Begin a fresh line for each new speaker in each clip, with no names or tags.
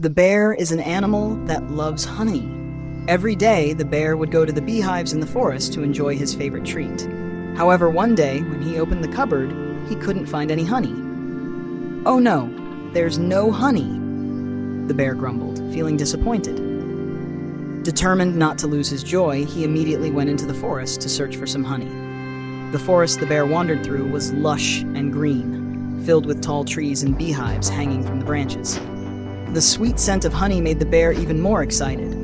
The bear is an animal that loves honey. Every day, the bear would go to the beehives in the forest to enjoy his favorite treat. However, one day, when he opened the cupboard, he couldn't find any honey. "Oh no, there's no honey," the bear grumbled, feeling disappointed. Determined not to lose his joy, he immediately went into the forest to search for some honey. The forest the bear wandered through was lush and green, filled with tall trees and beehives hanging from the branches. The sweet scent of honey made the bear even more excited.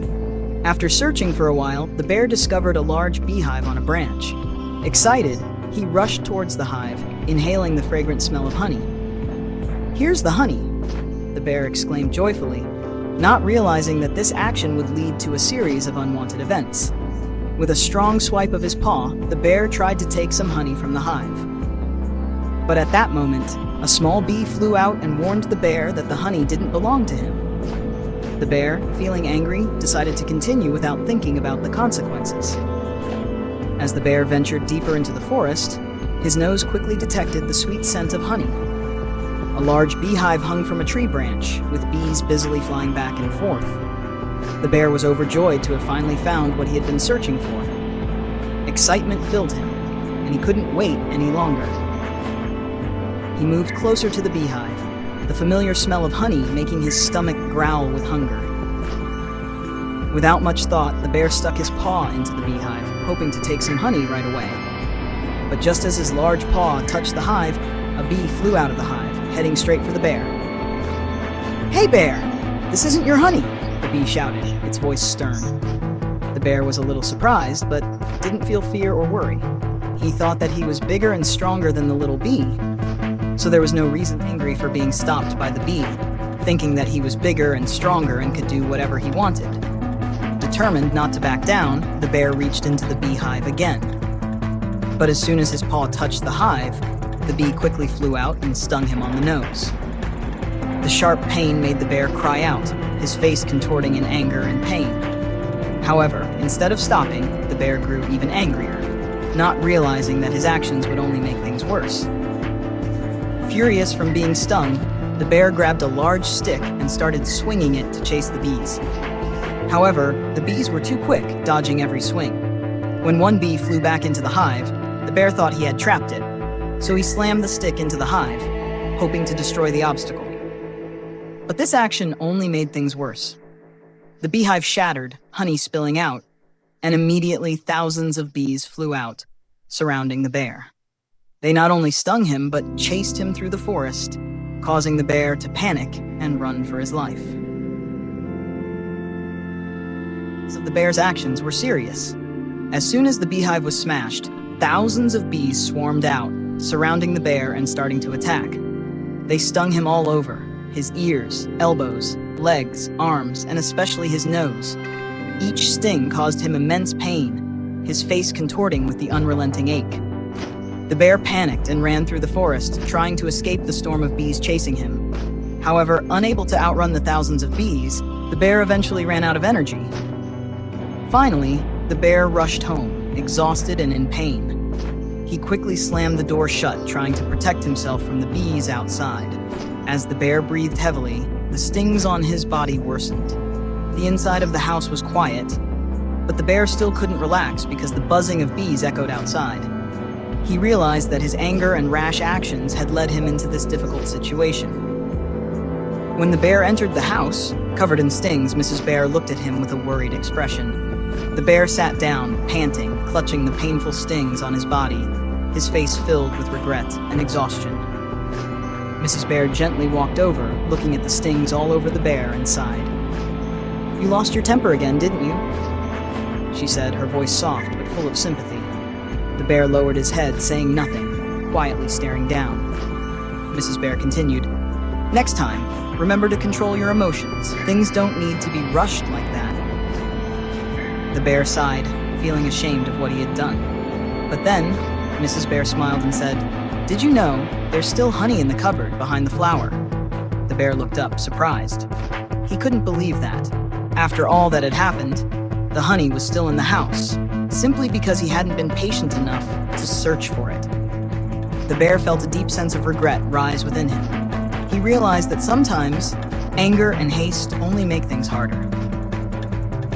After searching for a while, the bear discovered a large beehive on a branch. Excited, he rushed towards the hive, inhaling the fragrant smell of honey. "Here's the honey," the bear exclaimed joyfully, not realizing that this action would lead to a series of unwanted events. With a strong swipe of his paw, the bear tried to take some honey from the hive. But at that moment, a small bee flew out and warned the bear that the honey didn't belong to him. The bear, feeling angry, decided to continue without thinking about the consequences. As the bear ventured deeper into the forest, his nose quickly detected the sweet scent of honey. A large beehive hung from a tree branch, with bees busily flying back and forth. The bear was overjoyed to have finally found what he had been searching for. Excitement filled him, and he couldn't wait any longer. He moved closer to the beehive, the familiar smell of honey making his stomach growl with hunger. Without much thought, the bear stuck his paw into the beehive, hoping to take some honey right away. But just as his large paw touched the hive, a bee flew out of the hive, heading straight for the bear. "Hey bear, this isn't your honey," the bee shouted, its voice stern. The bear was a little surprised, but didn't feel fear or worry. He thought that he was bigger and stronger than the little bee, so there was no reason angry for being stopped by the bee, thinking that he was bigger and stronger and could do whatever he wanted. Determined not to back down, the bear reached into the beehive again. But as soon as his paw touched the hive, the bee quickly flew out and stung him on the nose. The sharp pain made the bear cry out, his face contorting in anger and pain. However, instead of stopping, the bear grew even angrier, not realizing that his actions would only make things worse. Furious from being stung, the bear grabbed a large stick and started swinging it to chase the bees. However, the bees were too quick, dodging every swing. When one bee flew back into the hive, the bear thought he had trapped it, so he slammed the stick into the hive, hoping to destroy the obstacle. But this action only made things worse. The beehive shattered, honey spilling out, and immediately thousands of bees flew out, surrounding the bear. They not only stung him, but chased him through the forest, causing the bear to panic and run for his life. So the bear's actions were serious. As soon as the beehive was smashed, thousands of bees swarmed out, surrounding the bear and starting to attack. They stung him all over, his ears, elbows, legs, arms, and especially his nose. Each sting caused him immense pain, his face contorting with the unrelenting ache. The bear panicked and ran through the forest, trying to escape the storm of bees chasing him. However, unable to outrun the thousands of bees, the bear eventually ran out of energy. Finally, the bear rushed home, exhausted and in pain. He quickly slammed the door shut, trying to protect himself from the bees outside. As the bear breathed heavily, the stings on his body worsened. The inside of the house was quiet, but the bear still couldn't relax because the buzzing of bees echoed outside. He realized that his anger and rash actions had led him into this difficult situation. When the bear entered the house, covered in stings, Mrs. Bear looked at him with a worried expression. The bear sat down, panting, clutching the painful stings on his body, his face filled with regret and exhaustion. Mrs. Bear gently walked over, looking at the stings all over the bear, and sighed. "You lost your temper again, didn't you?" she said, her voice soft but full of sympathy. The bear lowered his head, saying nothing, quietly staring down. Mrs. Bear continued, "Next time, remember to control your emotions. Things don't need to be rushed like that." The bear sighed, feeling ashamed of what he had done. But then, Mrs. Bear smiled and said, "Did you know there's still honey in the cupboard behind the flower?" The bear looked up, surprised. He couldn't believe that. After all that had happened, the honey was still in the house, simply because he hadn't been patient enough to search for it. The bear felt a deep sense of regret rise within him. He realized that sometimes Anger and haste only make things harder.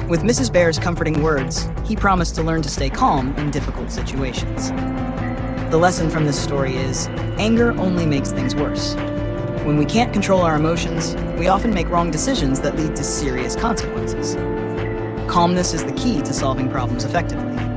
With Mrs. Bear's comforting words, he promised to learn to stay calm in difficult situations. The lesson from this story is, anger only makes things worse. When we can't control our emotions, we often make wrong decisions that lead to serious consequences. Calmness is the key to solving problems effectively.